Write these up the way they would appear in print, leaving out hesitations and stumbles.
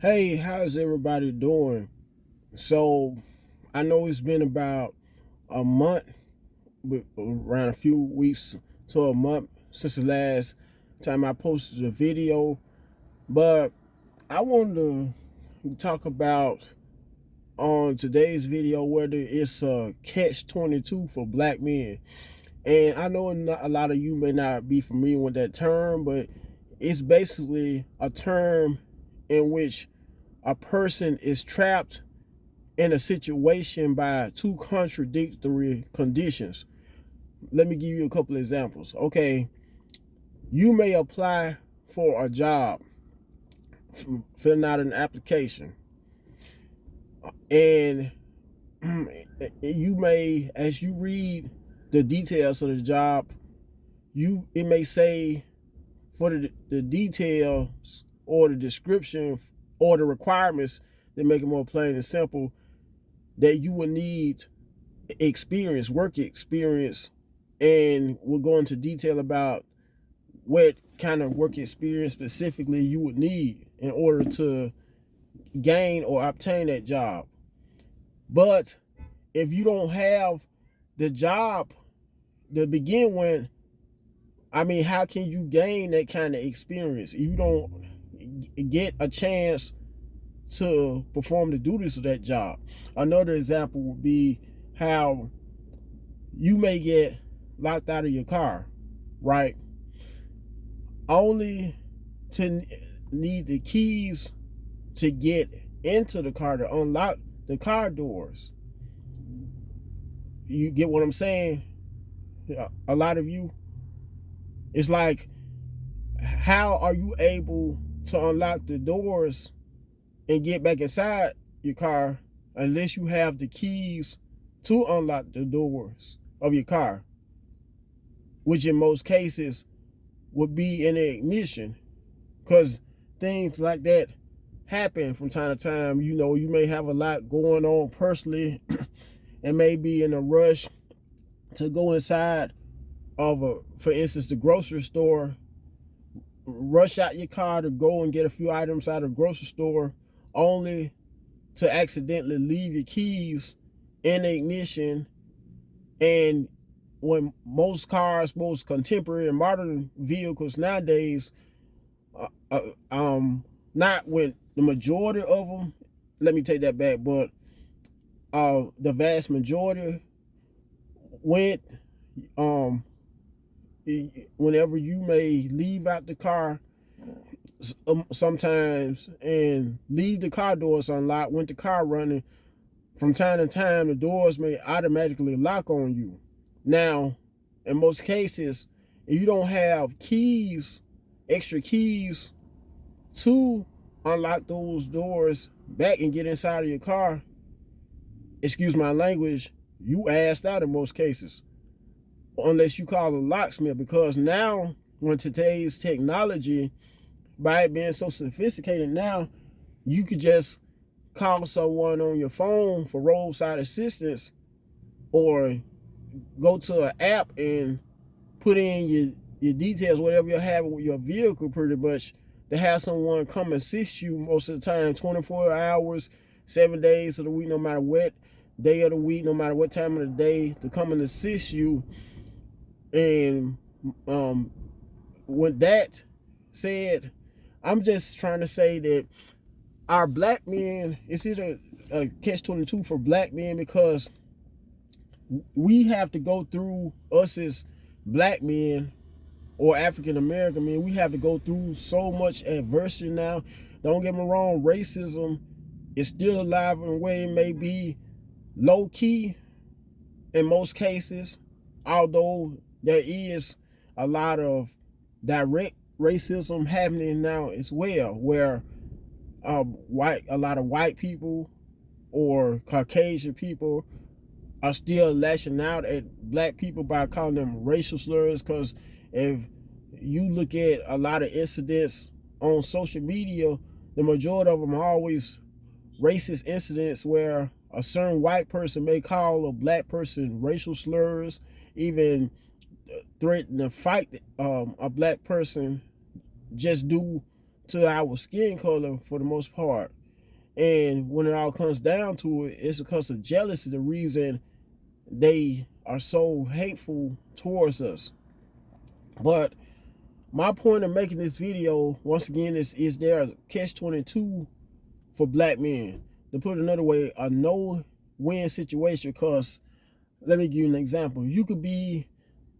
Hey, how's everybody doing? So, I know it's been about a month, around a few weeks to a month since the last time I posted a video, but I wanted to talk about on today's video whether it's a catch-22 for black men. And I know a lot of you may not be familiar with that term, but it's basically a term in which a person is trapped in a situation by two contradictory conditions. Let me give you a couple of examples. Okay, you may apply for a job, filling out an application, and you may, as you read the details of the job, it may say for the details or the description or the requirements that make it more plain and simple that you would need experience, work experience, and we'll go into detail about what kind of work experience specifically you would need in order to gain or obtain that job. But if you don't have the job to begin with, I mean, how can you gain that kind of experience? If you don't get a chance to perform the duties of that job. Another example would be how you may get locked out of your car, right? Only to need the keys to get into the car to unlock the car doors. You get what I'm saying? A lot of you, it's like, how are you able to unlock the doors and get back inside your car unless you have the keys to unlock the doors of your car, which in most cases would be in the ignition, because things like that happen from time to time. You know, you may have a lot going on personally and may be in a rush to go inside of for instance, the grocery store, rush out your car to go and get a few items out of the grocery store, only to accidentally leave your keys in the ignition. And when most cars, most contemporary and modern vehicles nowadays, not when the majority of them, let me take that back, but the vast majority went, whenever you may leave out the car sometimes and leave the car doors unlocked, went the car running, from time to time the doors may automatically lock on you. Now, in most cases, if you don't have keys, extra keys to unlock those doors back and get inside of your car, excuse my language, you assed out in most cases, unless you call a locksmith. Because now, when today's technology, by it being so sophisticated now, you could just call someone on your phone for roadside assistance, or go to an app and put in your details, whatever you're having with your vehicle, pretty much, to have someone come assist you most of the time, 24 hours, 7 days of the week, no matter what day of the week, no matter what time of the day, to come and assist you. And with that said, I'm just trying to say that our black men, it's either a catch-22 for black men, because we have to go through, us as black men or African American men, we have to go through so much adversity now. Don't get me wrong, racism is still alive in a way. It may be low key in most cases, although there is a lot of direct racism happening now as well, where a lot of white people or Caucasian people are still lashing out at black people by calling them racial slurs. Because if you look at a lot of incidents on social media, the majority of them are always racist incidents where a certain white person may call a black person racial slurs, even threaten to fight a black person just due to our skin color for the most part. And when it all comes down to it, it's because of jealousy, the reason they are so hateful towards us. But my point of making this video, once again, is there a catch-22 for black men? To put it another way, a no-win situation, because let me give you an example. You could be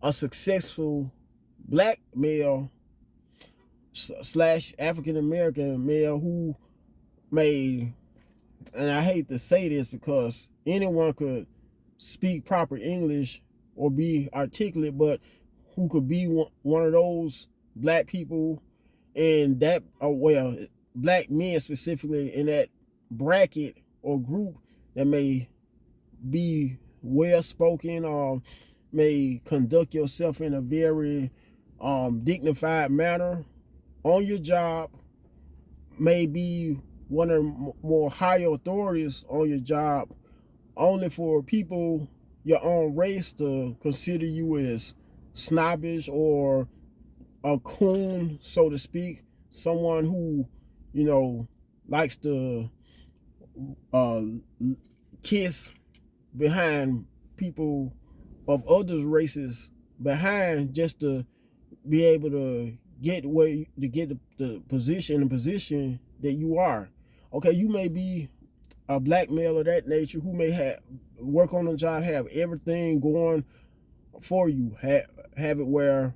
a successful black male / African-American male who may, and I hate to say this because anyone could speak proper English or be articulate, but who could be one of those black people in that, well, black men specifically in that bracket or group that may be well spoken or may conduct yourself in a very dignified manner on your job, may be one of the more higher authorities on your job, only for people your own race to consider you as snobbish or a coon, so to speak, someone who, you know, likes to kiss behind people of other races behind, just to be able to get the position that you are. Okay, you may be a black male of that nature who may work on the job, have everything going for you, have it where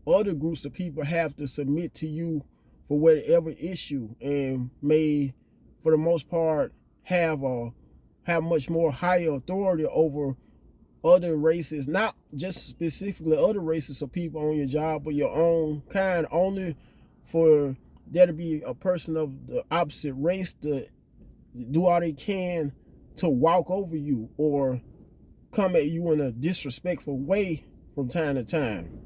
other groups of people have to submit to you for whatever issue, and may, for the most part, have much more higher authority over other races, not just specifically other races of people on your job, but your own kind, only for there to be a person of the opposite race to do all they can to walk over you or come at you in a disrespectful way from time to time.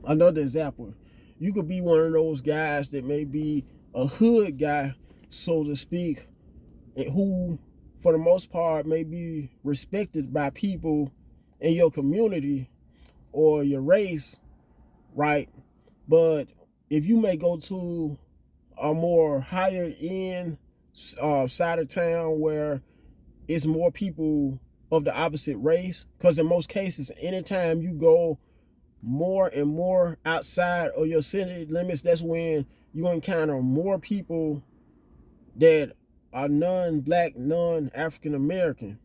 Another example, you could be one of those guys that may be a hood guy, so to speak, who for the most part may be respected by people in your community or your race, right? But if you may go to a more higher end side of town where it's more people of the opposite race, because in most cases, anytime you go more and more outside of your city limits, that's when you encounter more people that are non-black, non-African American.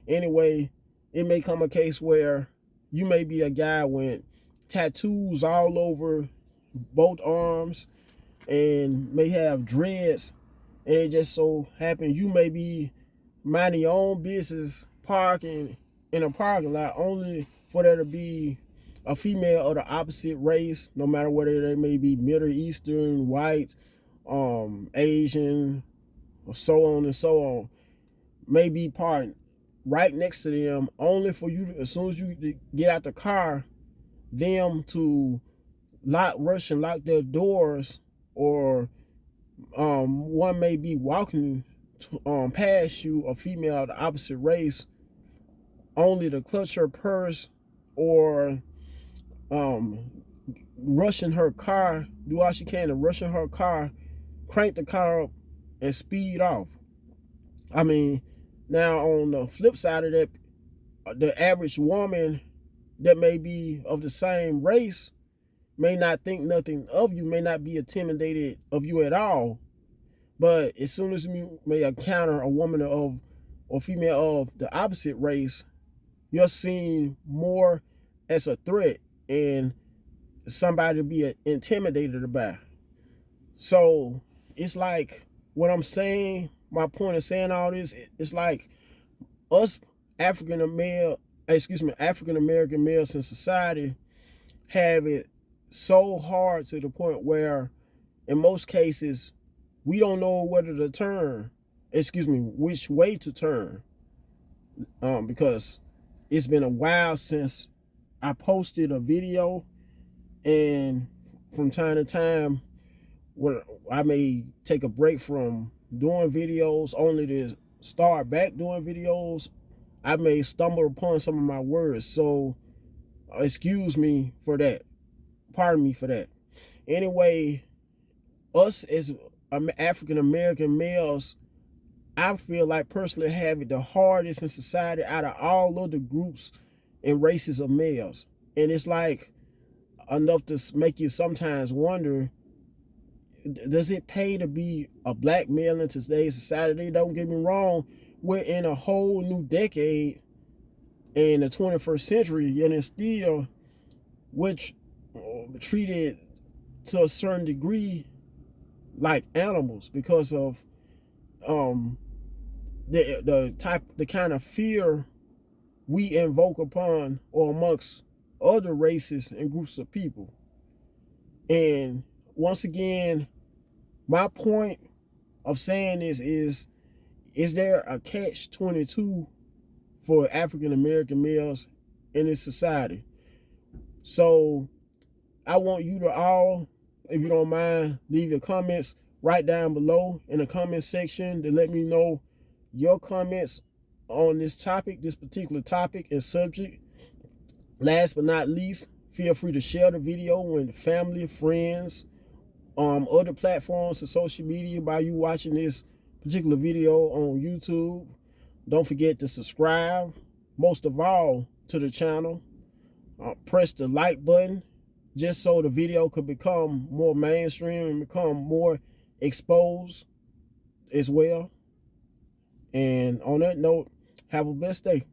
Anyway, it may come a case where you may be a guy with tattoos all over both arms and may have dreads, and it just so happen you may be minding your own business, parking in a parking lot, only for there to be a female of the opposite race, no matter whether they may be Middle Eastern, white, Asian, or so on and so on, may be parked right next to them, only for you to, as soon as you get out the car, them to rush and lock their doors, or one may be walking past you, a female of the opposite race, only to clutch her purse or rushing her car, do all she can to rush in her car, crank the car up and speed off. I mean, now on the flip side of that, the average woman that may be of the same race may not think nothing of you, may not be intimidated of you at all. But as soon as you may encounter a woman of or female of the opposite race, you're seen more as a threat and somebody to be intimidated about. So it's like, what I'm saying, my point of saying all this, it's like us African American males in society have it so hard to the point where in most cases we don't know whether to turn, which way to turn, because it's been a while since I posted a video, and from time to time when I may take a break from doing videos only to start back doing videos, I may stumble upon some of my words. So excuse me for that. Pardon me for that. Anyway, us as African American males, I feel like personally have it the hardest in society out of all other groups and races of males. And it's like enough to make you sometimes wonder, does it pay to be a black male in today's society? Don't get me wrong, we're in a whole new decade in the 21st century, yet and still, which treated to a certain degree like animals because of the kind of fear we invoke upon or amongst other races and groups of people. And once again, my point of saying this is there a catch-22 for African American males in this society? So I want you to all, if you don't mind, leave your comments right down below in the comment section to let me know your comments on this topic, this particular topic and subject. Last but not least, feel free to share the video with family, friends, other platforms of social media by you watching this particular video on YouTube. Don't forget to subscribe, most of all, to the channel. Press the like button just so the video could become more mainstream and become more exposed as well. And on that note, have a blessed day.